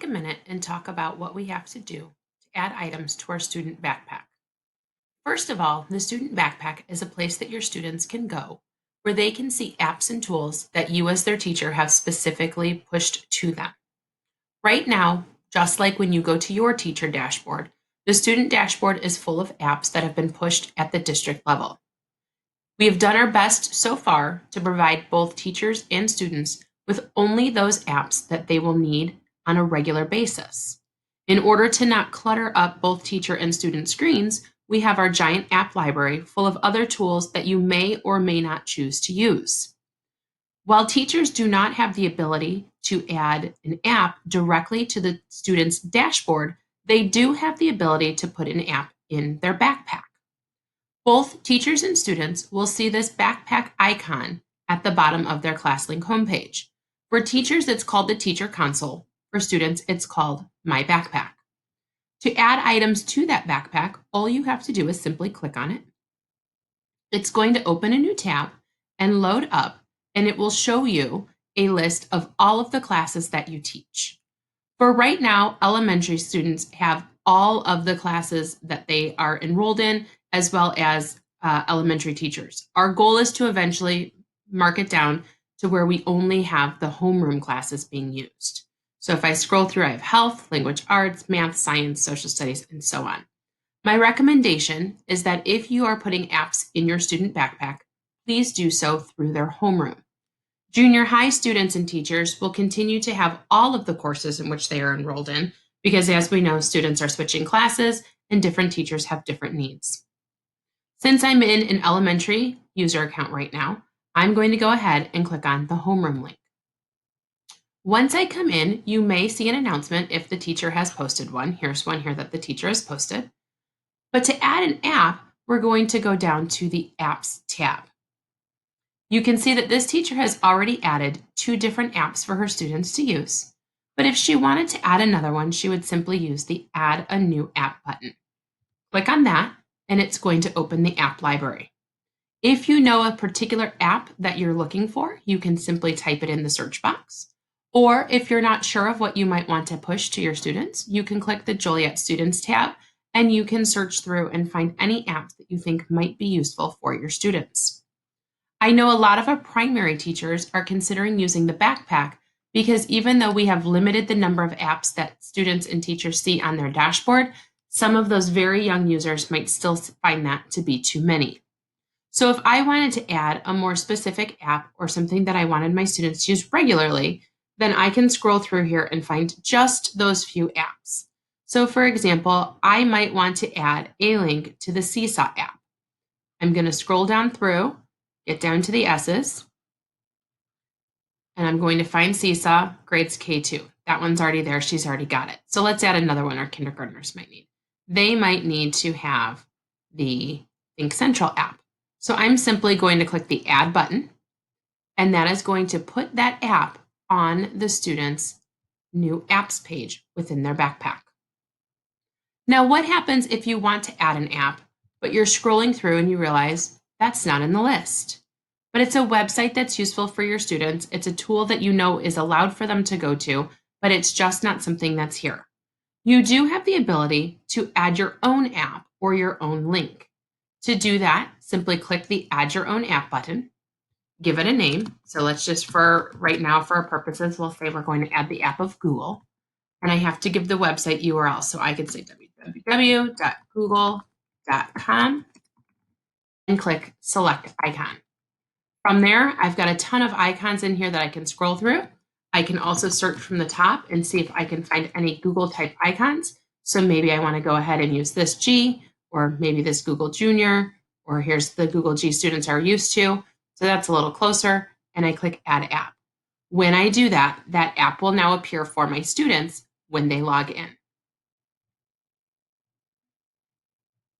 a minute and talk about what we have to do to add items to our student backpack. First of all, the student backpack is a place that your students can go where they can see apps and tools that you as their teacher have specifically pushed to them. Right now, just like when you go to your teacher dashboard, the student dashboard is full of apps that have been pushed at the district level. We have done our best so far to provide both teachers and students with only those apps that they will need on a regular basis. In order to not clutter up both teacher and student screens, we have our giant app library full of other tools that you may or may not choose to use. While teachers do not have the ability to add an app directly to the student's dashboard, they do have the ability to put an app in their backpack. Both teachers and students will see this backpack icon at the bottom of their ClassLink homepage. For teachers, it's called the Teacher Console. For students, it's called My Backpack. To add items to that backpack, all you have to do is simply click on it. It's going to open a new tab and load up, and it will show you a list of all of the classes that you teach. For right now, elementary students have all of the classes that they are enrolled in, as well as elementary teachers. Our goal is to eventually mark it down to where we only have the homeroom classes being used. So if I scroll through, I have health, language arts, math, science, social studies, and so on. My recommendation is that if you are putting apps in your student backpack, please do so through their homeroom. Junior high students and teachers will continue to have all of the courses in which they are enrolled in because, as we know, students are switching classes and different teachers have different needs. Since I'm in an elementary user account right now, I'm going to go ahead and click on the homeroom link. Once I come in, you may see an announcement if the teacher has posted one. Here's one here that the teacher has posted. But to add an app, we're going to go down to the Apps tab. You can see that this teacher has already added 2 different apps for her students to use. But if she wanted to add another one, she would simply use the Add a New App button. Click on that, and it's going to open the app library. If you know a particular app that you're looking for, you can simply type it in the search box. Or if you're not sure of what you might want to push to your students, you can click the Joliet Students tab, and you can search through and find any apps that you think might be useful for your students. I know a lot of our primary teachers are considering using the backpack because even though we have limited the number of apps that students and teachers see on their dashboard, some of those very young users might still find that to be too many. So if I wanted to add a more specific app or something that I wanted my students to use regularly, then I can scroll through here and find just those few apps. So for example, I might want to add a link to the Seesaw app. I'm going to scroll down through, get down to the S's, and I'm going to find Seesaw, grades K2. That one's already there. She's already got it. So let's add another one our kindergartners might need. They might need to have the Think Central app. So I'm simply going to click the Add button, and that is going to put that app on the student's new apps page within their backpack. Now, what happens if you want to add an app, but you're scrolling through and you realize that's not in the list? But it's a website that's useful for your students. It's a tool that you know is allowed for them to go to, but it's just not something that's here. You do have the ability to add your own app or your own link. To do that, simply click the Add Your Own App button. Give it a name. So let's just, for right now, for our purposes, we'll say we're going to add the app of Google. And I have to give the website URL. So I could say www.google.com and click Select Icon. From there, I've got a ton of icons in here that I can scroll through. I can also search from the top and see if I can find any Google type icons. So maybe I want to go ahead and use this G, or maybe this Google Junior, or here's the Google G students are used to. So that's a little closer, and I click Add App. When I do that, that app will now appear for my students when they log in.